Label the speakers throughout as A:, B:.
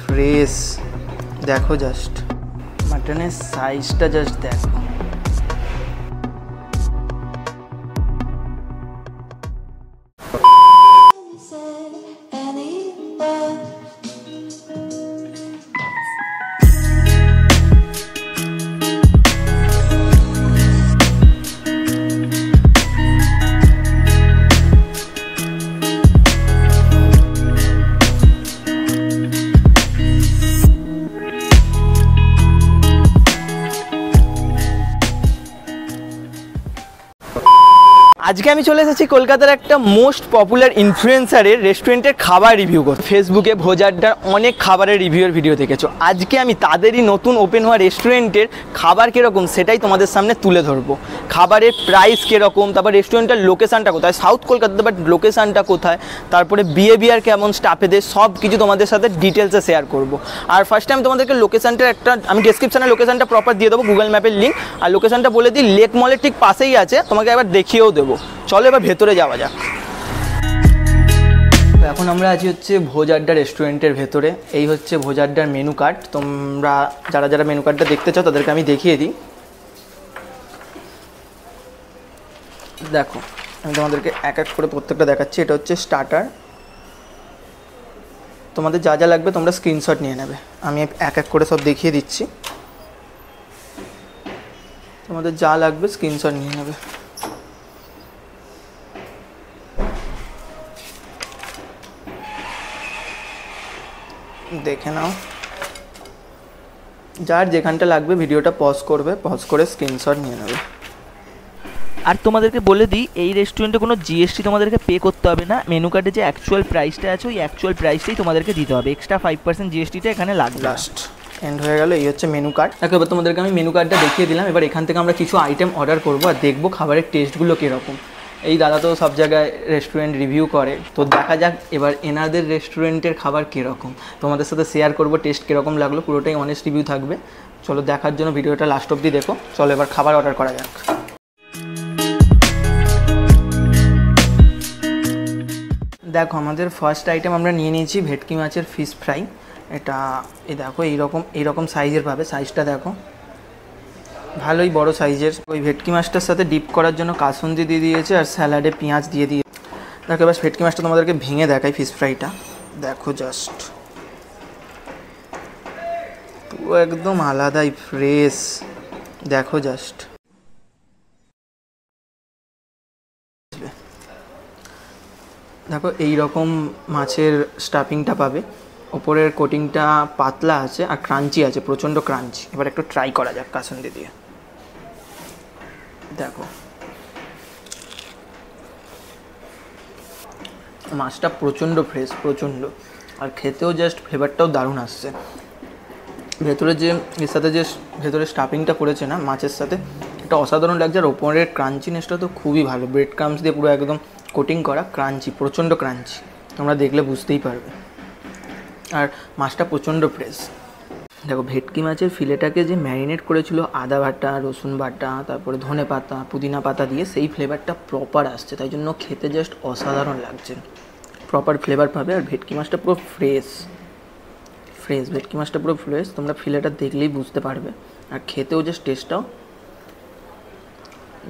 A: Fresh. দেখো just মাটনের সাইজটা জাস্ট দেখো। আজকে আমি চলে এসেছি কলকাতার একটা মোস্ট পপুলার ইনফ্লুয়েন্সারের রেস্টুরেন্টের খাবার রিভিউ করতে। ফেসবুকে ভোজ আড্ডার অনেক খাবারের রিভিউর ভিডিও দেখেছো, আজকে আমি তাদেরই নতুন ওপেন হওয়া রেস্টুরেন্টের খাবার কীরকম সেটাই তোমাদের সামনে তুলে ধরবো। খাবারের প্রাইস কীরকম, তারপর রেস্টুরেন্টের লোকেশানটা কোথায়, সাউথ কলকাতাতে বাট লোকেশানটা কোথায়, তারপরে বিহেভিয়ার কেমন স্টাফেদের, সব কিছু তোমাদের সাথে ডিটেলসে শেয়ার করবো। আর ফার্স্ট টাইম তোমাদেরকে লোকেশানটার আমি ডেসক্রিপশানে লোকেশানটা প্রপার দিয়ে দেবো, গুগল ম্যাপের লিঙ্ক। আর লোকেশানটা বলে দিই, লেক মলের ঠিক পাশেই আছে, তোমাকে একবার দেখিয়েও দেবো। চলো এবার ভেতরে যাওয়া যাক। এখন আমরা আছি হচ্ছে ভোজ আড্ডা রেস্টুরেন্টের ভেতরে। এই হচ্ছে ভোজ আড্ডার মেনু কার্ড। তোমরা যারা যারা মেনু কার্ডটা দেখতে চাও তাদেরকে আমি দেখিয়ে দিই। দেখো আমি তোমাদেরকে এক এক করে প্রত্যেকটা দেখাচ্ছি। এটা হচ্ছে স্টার্টার। তোমাদের যা যা লাগবে তোমরা স্ক্রিনশট নিয়ে নেবে, আমি এক এক করে সব দেখিয়ে দিচ্ছি। তোমাদের যা লাগবে স্ক্রিনশট নিয়ে নেবে। দেখে নাও, যার যেখানটা লাগবে ভিডিওটা পজ করবে, পজ করে স্ক্রিনশট নিয়ে নেবে।
B: আর তোমাদেরকে বলে দিই, এই রেস্টুরেন্টে কোনো জিএসটি তোমাদেরকে পে করতে হবে না। মেনু কার্ডে যে অ্যাকচুয়াল প্রাইসটা আছে ওই অ্যাকচুয়াল প্রাইসটাই তোমাদেরকে দিতে হবে, এক্সট্রা 5% জিএসটিটা এখানে লাগবে।
A: লাস্ট এন্ড হয়ে গেল। এই হচ্ছে মেনু কার্ড। এবার তোমাদেরকে আমি মেনু কার্ডটা দেখিয়ে দিলাম। এবার এখান থেকে আমরা কিছু আইটেম অর্ডার করবো আর দেখবো খাবারের টেস্টগুলো কীরকম। এই দাদা তো সব জায়গায় রেস্টুরেন্ট রিভিউ করে, তো দেখা যাক এবার এনাদের রেস্টুরেন্টের খাবার কীরকম। তোমাদের সাথে শেয়ার করবো টেস্ট কীরকম লাগলো, পুরোটাই অনেস্ট রিভিউ থাকবে। চলো দেখার জন্য ভিডিওটা লাস্ট অবধি দেখো। চলো এবার খাবার অর্ডার করা যাক। দেখো আমাদের ফার্স্ট আইটেম আমরা নিয়ে নিয়েছি ভেটকি মাছের ফিশ ফ্রাই। এটা দেখো এইরকম সাইজের পাবে, সাইজটা দেখো ভালোই বড় সাইজের। ওই ভেটকি মাছটার সাথে ডিপ করার জন্য কাসুন্দি দিয়ে দিয়েছে আর স্যালাডে পেঁয়াজ দিয়ে দিয়ে। দেখো এবার ভেটকি মাছটা তোমাদেরকে ভেঙে দেখাই। ফিশ ফ্রাইটা দেখো জাস্ট পুরো একদম আলাদাই ফ্রেশ। দেখো জাস্ট দেখো এইরকম মাছের স্টাফিংটা পাবে, ওপরের কোটিংটা পাতলা আছে আর ক্রাঞ্চি আছে, প্রচণ্ড ক্রাঞ্চি। এবার একটু ট্রাই করা যাক কাসুন্দি দিয়ে। দেখো মাছটা প্রচণ্ড ফ্রেশ, প্রচণ্ড, আর খেতেও জাস্ট ফ্লেভারটাও দারুণ আসছে। ভেতরে যে এর সাথে যে ভেতরে স্টাফিংটা করেছে না মাছের সাথে, এটা অসাধারণ লাগছে। আর ওপরের ক্রাঞ্চিনেসটা তো খুবই ভালো, ব্রেড ক্রাম্পস দিয়ে পুরো একদম কোটিং করা, ক্রাঞ্চি, প্রচণ্ড ক্রাঞ্চি, তোমরা দেখলে বুঝতেই পারবে। আর মাছটা প্রচণ্ড ফ্রেশ। দেখো ভেটকি মাছের ফিলেটাকে যে ম্যারিনেট করেছিল আদা বাটা, রসুন বাটা, তারপরে ধনে পাতা, পুদিনা পাতা দিয়ে, সেই ফ্লেভারটা প্রপার আসছে, তাই জন্য খেতে জাস্ট অসাধারণ লাগছে, প্রপার ফ্লেভার পাবে। আর ভেটকি মাছটা পুরো ফ্রেশ, ভেটকি মাছটা পুরো ফ্রেশ, তোমরা ফিলেটা দেখলেই বুঝতে পারবে। আর খেতেও জাস্ট টেস্টটাও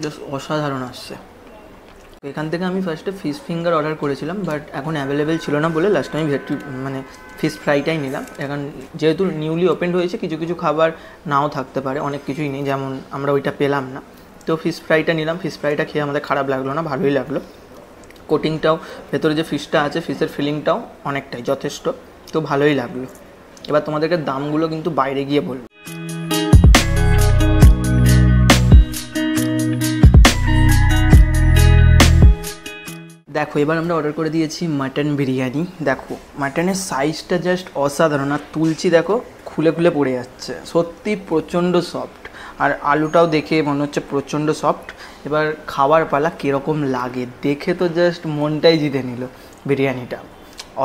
A: জাস্ট অসাধারণ আসছে। এখান থেকে আমি ফার্স্টে ফিশ ফিঙ্গার অর্ডার করেছিলাম, বাট এখন অ্যাভেলেবেল ছিল না বলে লাস্ট আমি ফিশ ফ্রাইটাই নিলাম। এখন যেহেতু নিউলি ওপেন্ড হয়েছে, কিছু কিছু খাবার নাও থাকতে পারে, অনেক কিছুই নেই, যেমন আমরা ওইটা পেলাম না, তো ফিশ ফ্রাইটা নিলাম। ফিশ ফ্রাইটা খেয়ে আমাদের খারাপ লাগলো না, ভালোই লাগলো। কোটিংটাও, ভেতরে যে ফিশটা আছে ফিশের ফিলিংটাও অনেকটাই যথেষ্ট, তো ভালোই লাগলো। এবার তোমাদেরকে দামগুলো কিন্তু বাইরে গিয়ে বলবো। দেখো এবার আমরা অর্ডার করে দিয়েছি মাটন বিরিয়ানি। দেখো মাটনের সাইজটা জাস্ট অসাধারণ, আর তুলছি দেখো খুলে খুলে পড়ে যাচ্ছে, সত্যি প্রচণ্ড সফট। আর আলুটাও দেখে মনে হচ্ছে প্রচণ্ড সফট। এবার খাবার পালা কীরকম লাগে দেখে তো জাস্ট মনটাই জিতে নিল। বিরিয়ানিটা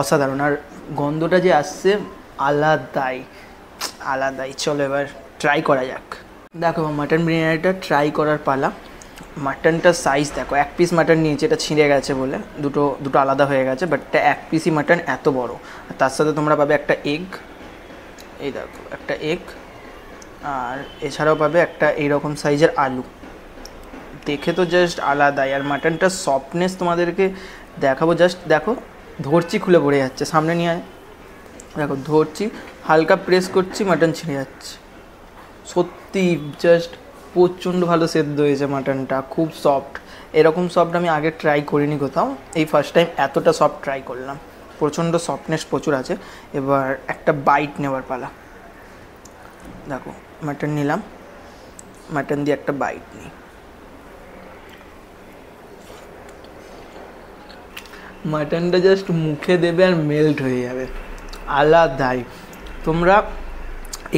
A: অসাধারণ, আর গন্ধটা যে আসছে আলাদাই। চলো এবার ট্রাই করা যাক। দেখো মাটন বিরিয়ানিটা ট্রাই করার পালা। মাটনটার সাইজ দেখো, এক পিস মাটন নিয়েছে, এটা ছিঁড়ে গেছে বলে দুটো আলাদা হয়ে গেছে, বাট এটা এক পিসই মাটন, এত বড়। আর তার সাথে তোমরা পাবে একটা এগ, এই দেখো একটা এগ, আর এছাড়াও পাবে একটা এইরকম সাইজের আলু। দেখে তো জাস্ট আলাদাই। আর মাটনটার সফটনেস তোমাদেরকে দেখাবো, জাস্ট দেখো, ধরছি খুলে পড়ে যাচ্ছে। সামনে নিয়ে আয়, দেখো ধরছি, হালকা প্রেস করছি, মাটন ছিঁড়ে যাচ্ছে। সত্যি জাস্ট প্রচণ্ড ভালো সেদ্ধ হয়েছে মাটনটা, খুব সফট। এরকম সফট আমি আগে ট্রাই করিনি কোথাও, এই ফার্স্ট টাইম এতটা সফট ট্রাই করলাম। প্রচণ্ড সফটনেস প্রচুর আছে। এবার একটা বাইট নেওয়ার পালা। দেখো মাটন নিলাম, মাটন দিয়ে একটা বাইট নিই। মাটনটা জাস্ট মুখে দেবে আর মেল্ট হয়ে যাবে, আলাদাই। তোমরা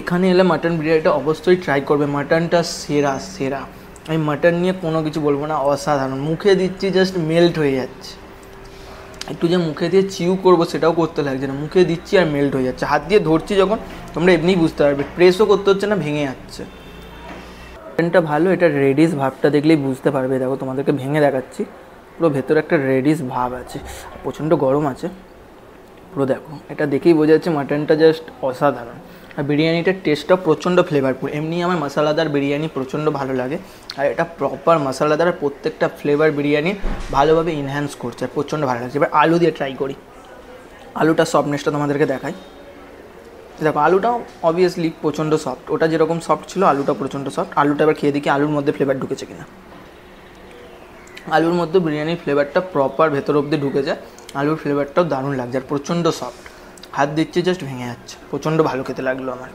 A: এখানে এলে মাটন বিরিয়ানিটা অবশ্যই ট্রাই করবে। মাটনটা সেরা সেরা, আমি মাটন নিয়ে কোনো কিছু বলবো না, অসাধারণ। মুখে দিচ্ছি জাস্ট মেল্ট হয়ে যাচ্ছে। একটু যে মুখে দিয়ে চিউ করবো সেটাও করতে লাগছে না, মুখে দিচ্ছি আর মেল্ট হয়ে যাচ্ছে। হাত দিয়ে ধরছি যখন, তোমরা এমনিই বুঝতে পারবে, প্রেসও করতে হচ্ছে না, ভেঙে যাচ্ছে। মাটনটা ভালো, এটা রেডিশ ভাবটা দেখলেই বুঝতে পারবে। দেখো তোমাদেরকে ভেঙে দেখাচ্ছি, পুরো ভেতরে একটা রেডিশ ভাব আছে, প্রচণ্ড গরম আছে পুরো। দেখো এটা দেখেই বোঝা যাচ্ছে মাটনটা জাস্ট অসাধারণ। আর বিরিয়ানিটার টেস্টটাও প্রচণ্ড ফ্লেভারফুল। এমনি আমার মশলাদার বিরিয়ানি প্রচণ্ড ভালো লাগে, আর এটা প্রপার মশলাদার, প্রত্যেকটা ফ্লেভার বিরিয়ানি ভালোভাবে ইনহ্যান্স করছে, প্রচণ্ড ভালো লাগছে। এবার আলু দিয়ে ট্রাই করি, আলুটার সফটনেসটা তোমাদেরকে দেখাই। দেখো আলুটাও অবভিয়াসলি প্রচণ্ড সফট, ওটা যেরকম সফট ছিল আলুটা প্রচণ্ড সফট। আলুটা এবার খেয়ে দেখি আলুর মধ্যে ফ্লেভার ঢুকেছে কিনা। আলুর মধ্যে বিরিয়ানির ফ্লেভারটা প্রপার ভেতর অবধি ঢুকে যায়, আলুর ফ্লেভারটাও দারুণ লাগছে, আর প্রচণ্ড সফট। হাত দিচ্ছে জাস্ট ভেঙে যাচ্ছে, প্রচণ্ড ভালো খেতে লাগলো আমার।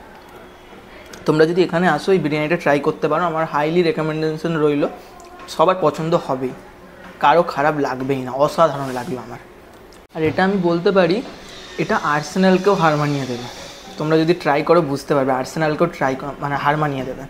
A: তোমরা যদি এখানে আসো এই বিরিয়ানিটা ট্রাই করতে পারো, আমার হাইলি রেকমেন্ডেশন রইল। সবার পছন্দ হবেই, কারো খারাপ লাগবেই না, অসাধারণ লাগলো আমার। আর এটা আমি বলতে পারি, এটা আর্সেনালকেও হার মানিয়ে দেবে। তোমরা যদি ট্রাই করো বুঝতে পারবে, আর্সেনালকেও হার মানিয়ে দেবে।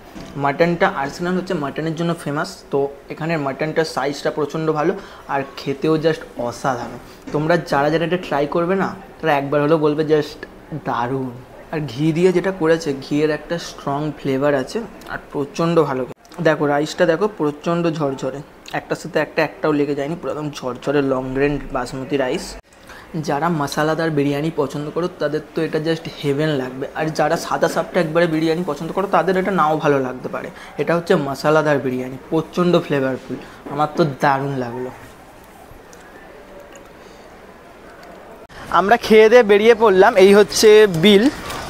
A: মাটনটা, আর্সেনাল হচ্ছে মাটনের জন্য ফেমাস, তো এখানের মাটনটার সাইজটা প্রচণ্ড ভালো, আর খেতেও জাস্ট অসাধারণ। তোমরা যারা যারা এটা ট্রাই করবে না, তারা একবার হলেও বলবে জাস্ট দারুণ। আর ঘি দিয়ে যেটা করেছে, ঘিয়ের একটা স্ট্রং ফ্লেভার আছে, আর প্রচণ্ড ভালো। দেখো রাইসটা দেখো, প্রচণ্ড ঝরঝরে, একটার সাথে একটাও লেগে যায়নি, পুরো একদম ঝরঝরে লং গ্রেন বাসমতি রাইস। যারা মশলাদার বিরিয়ানি পছন্দ করো তাদের তো এটা জাস্ট হেভেন লাগবে, আর যারা সাদা সাপটা একবারে বিরিয়ানি পছন্দ করো তাদের এটা নাও ভালো লাগতে পারে। এটা হচ্ছে মশলাদার বিরিয়ানি, প্রচণ্ড ফ্লেভারফুল, আমার তো দারুণ লাগলো। আমরা খেয়ে দিয়ে বেরিয়ে পড়লাম, এই হচ্ছে বিল।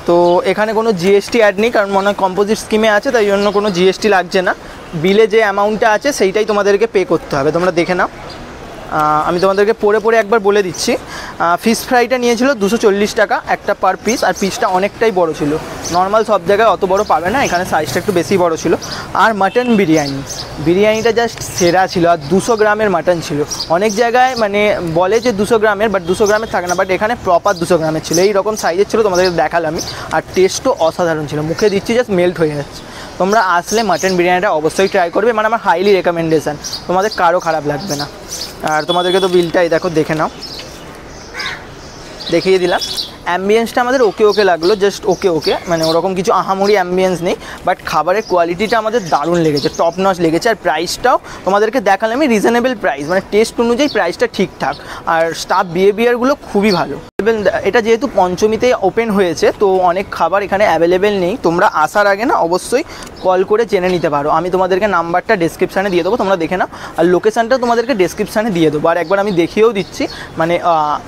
A: তো এখানে কোনো জিএসটি অ্যাড নেই, কারণ মনে হয় কম্পোজিট স্কিমে আছে, তাই জন্য কোনো জিএসটি লাগছে না। বিলে যে অ্যামাউন্টটা আছে সেইটাই তোমাদেরকে পে করতে হবে, তোমরা দেখে নাও। আমি তোমাদেরকে পড়ে একবার বলে দিচ্ছি। ফিশ ফ্রাইটা নিয়েছিল 240 টাকা একটা পার পিস, আর পিসটা অনেকটাই বড় ছিল। নর্মাল সব জায়গায় অত বড় পাবে না, এখানে সাইজটা একটু বেশি বড় ছিল। আর মাটন বিরিয়ানিটা জাস্ট সেরা ছিল, আর 200 গ্রামের মাটন ছিল। অনেক জায়গায় মানে বলে যে 200 গ্রামের, বাট 200 গ্রামের থাকে না, বাট এখানে প্রপার 200 গ্রামের ছিল। এইরকম সাইজের ছিল, তোমাদেরকে দেখালাম আমি। আর টেস্টও অসাধারণ ছিল, মুখে দিচ্ছি জাস্ট মেল্ট হয়ে যাচ্ছে। তোমরা আসলে মাটন বিরিয়ানিটা অবশ্যই ট্রাই করবে, মানে আমার হাইলি রেকমেন্ডেশন, তোমাদের কারো খারাপ লাগবে না। আর তোমাদেরকে তো বিলটাই দেখো, দেখে নাও, দেখিয়ে দিলাম। অ্যাম্বিয়েন্সটা আমাদের ওকে লাগলো, জাস্ট ওকে, মানে ওরকম কিছু আহামরি অ্যাম্বিয়েন্স নেই, বাট খাবারের কোয়ালিটিটা আমাদের দারুণ লেগেছে, টপ নচ লেগেছে। আর প্রাইসটাও তোমাদেরকে দেখালাম আমি, রিজনেবল প্রাইস, মানে টেস্ট অনুযায়ী প্রাইসটা ঠিকঠাক। আর স্টাফ বিহেভিয়ারগুলো খুবই ভালো। এটা যেহেতু পঞ্চমীতে ওপেন হয়েছে, তো অনেক খাবার এখানে অ্যাভেলেবেল নেই। তোমরা আসার আগে না অবশ্যই কল করে জেনে নিতে পারো। আমি তোমাদেরকে নাম্বারটা ডেসক্রিপশানে দিয়ে দেবো, তোমরা দেখে নাও। আর লোকেশানটা তোমাদেরকে ডেসক্রিপশানে দিয়ে দেবো। আর একবার আমি দেখিয়েও দিচ্ছি,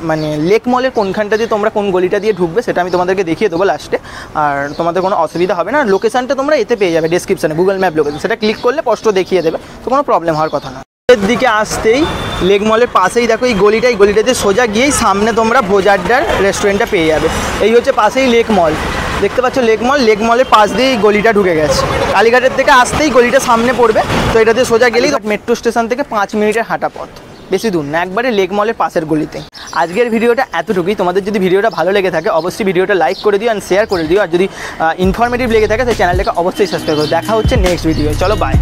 A: মানে লেক মলের কোনখানটা দিয়ে তোমরা কোন গলিটা দিয়ে ঢুকবে সেটা আমি তোমাদেরকে দেখিয়ে দেবো লাস্টে। আর তোমাদের কোনো অসুবিধা হবে না। লোকেশানটা তোমরা এতে পেয়ে যাবে ডেসক্রিপশানে, গুগল ম্যাপ লোকেশন, সেটা ক্লিক করলে স্পষ্ট দেখিয়ে দেবে, তো কোনো প্রবলেম হওয়ার কথা না। এর দিকে আসতেই লেক মলের পাশেই দেখো এই গলিটাতে সোজা গিয়েই সামনে তোমরা ভোজ আড্ডার রেস্টুরেন্টটা পেয়ে যাবে। এই হচ্ছে পাশেই লেক মল, দেখতে পাচ্ছ লেক মলের পাশ দিয়েই গলিটা ঢুকে গেছে। কালীঘাটের থেকে আসতেই গলিটা সামনে পড়বে, তো এটাতে সোজা গেলেই মেট্রো স্টেশন থেকে 5 মিনিটের হাঁটা পথ, বেশি দূর না, একবারে লেক মলের পাশের গলিতে। আজকের ভিডিওটা এতটুকুই। তোমাদের যদি ভিডিওটা ভালো লেগে থাকে অবশ্যই ভিডিওটা লাইক করে দিও আর শেয়ার করে দিও। আর যদি ইনফরমেটিভ লেগে থাকে সেই চ্যানেলটাকে অবশ্যই সাবস্ক্রাইব করো। দেখা হচ্ছে নেক্সট ভিডিও, চলো বাই।